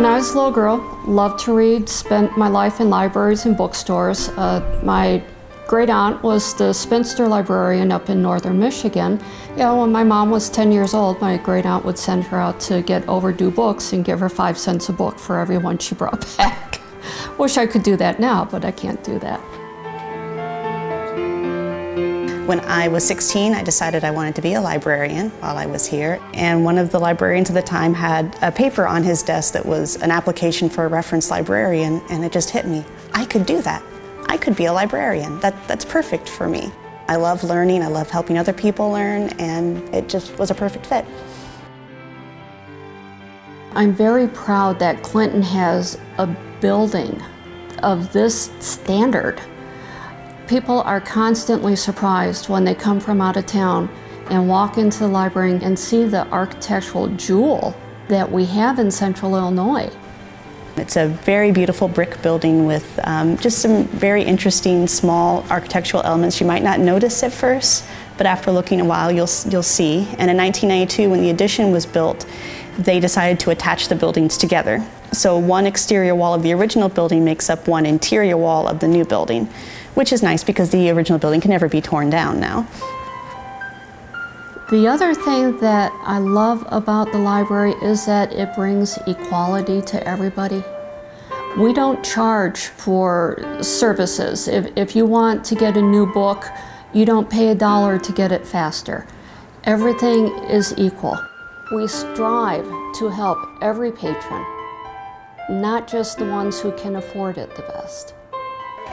When I was a little girl, loved to read, spent my life in libraries and bookstores. My great aunt was the spinster librarian up in northern Michigan. When my mom was 10 years old, my great aunt would send her out to get overdue books and give her 5 cents a book for every one she brought back. Wish I could do that now, but I can't do that. When I was 16, I decided I wanted to be a librarian while I was here. And one of the librarians at the time had a paper on his desk that was an application for a reference librarian, and it just hit me. I could do that. I could be a librarian. That's perfect for me. I love learning, I love helping other people learn, and it just was a perfect fit. I'm very proud that Clinton has a building of this standard. People are constantly surprised when they come from out of town and walk into the library and see the architectural jewel that we have in Central Illinois. It's a very beautiful brick building with just some very interesting small architectural elements you might not notice at first, but after looking a while you'll see. And in 1992, when the addition was built, they decided to attach the buildings together. So one exterior wall of the original building makes up one interior wall of the new building, which is nice because the original building can never be torn down now. The other thing that I love about the library is that it brings equality to everybody. We don't charge for services. If you want to get a new book, you don't pay $1 to get it faster. Everything is equal. We strive to help every patron, not just the ones who can afford it the best.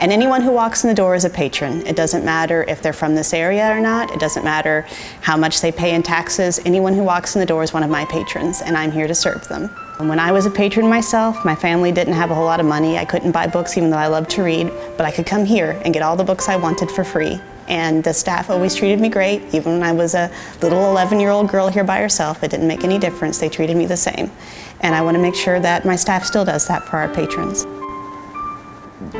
And anyone who walks in the door is a patron. It doesn't matter if they're from this area or not. It doesn't matter how much they pay in taxes. Anyone who walks in the door is one of my patrons, and I'm here to serve them. And when I was a patron myself, my family didn't have a whole lot of money. I couldn't buy books even though I loved to read, but I could come here and get all the books I wanted for free. And the staff always treated me great. Even when I was a little 11-year-old girl here by herself, it didn't make any difference. They treated me the same. And I want to make sure that my staff still does that for our patrons.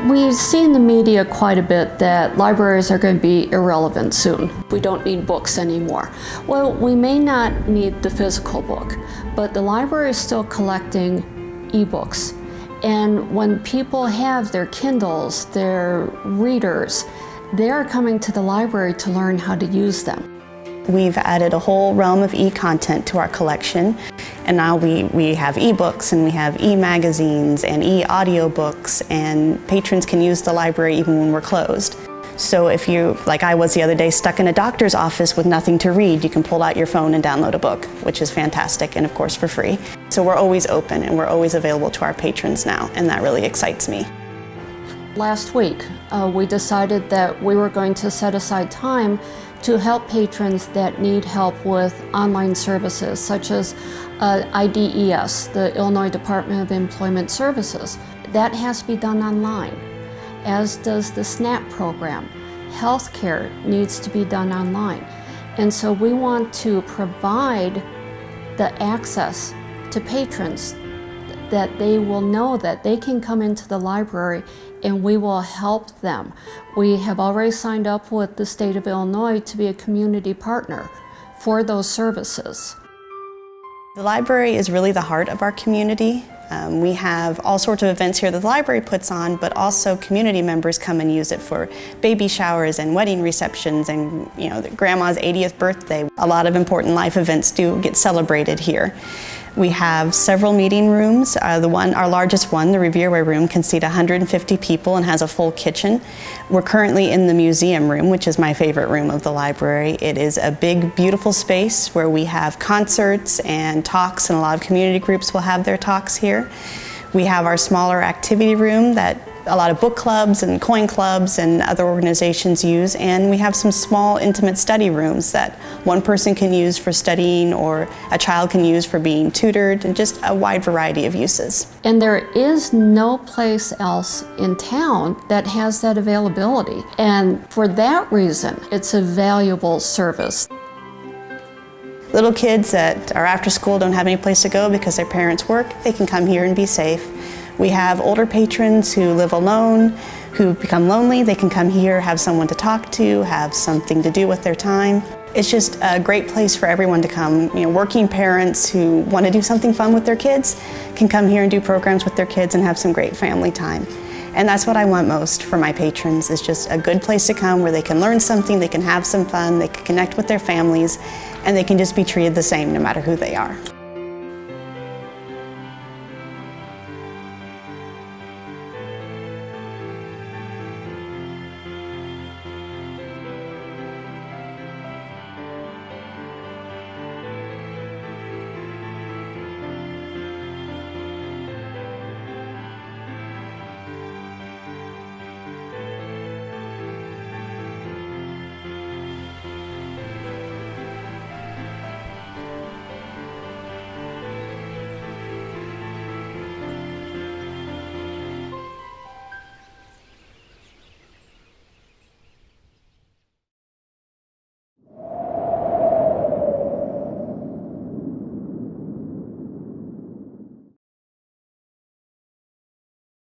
We see in the media quite a bit that libraries are going to be irrelevant soon. We don't need books anymore. Well, we may not need the physical book, but the library is still collecting ebooks. And when people have their Kindles, their readers, they are coming to the library to learn how to use them. We've added a whole realm of e-content to our collection, and now we have e-books and we have e-magazines and e-audiobooks, and patrons can use the library even when we're closed. So if you, like I was the other day, stuck in a doctor's office with nothing to read, you can pull out your phone and download a book, which is fantastic, and of course for free. So we're always open and we're always available to our patrons now, and that really excites me. Last week, we decided that we were going to set aside time to help patrons that need help with online services, such as IDES, the Illinois Department of Employment Services. That has to be done online, as does the SNAP program. Healthcare needs to be done online. And so we want to provide the access to patrons that they will know that they can come into the library and we will help them. We have already signed up with the state of Illinois to be a community partner for those services. The library is really the heart of our community. We have all sorts of events here that the library puts on, but also community members come and use it for baby showers and wedding receptions and grandma's 80th birthday. A lot of important life events do get celebrated here. We have several meeting rooms. Our largest one, the Revere room, can seat 150 people and has a full kitchen. We're currently in the museum room, which is my favorite room of the library. It is a big, beautiful space where we have concerts and talks, and a lot of community groups will have their talks here. We have our smaller activity room that a lot of book clubs and coin clubs and other organizations use, and we have some small intimate study rooms that one person can use for studying or a child can use for being tutored, and just a wide variety of uses. And there is no place else in town that has that availability, and for that reason it's a valuable service. Little kids that are after school don't have any place to go because their parents work, they can come here and be safe. We have older patrons who live alone, who become lonely. They can come here, have someone to talk to, have something to do with their time. It's just a great place for everyone to come. You know, working parents who want to do something fun with their kids can come here and do programs with their kids and have some great family time. And that's what I want most for my patrons, is just a good place to come where they can learn something, they can have some fun, they can connect with their families, and they can just be treated the same no matter who they are.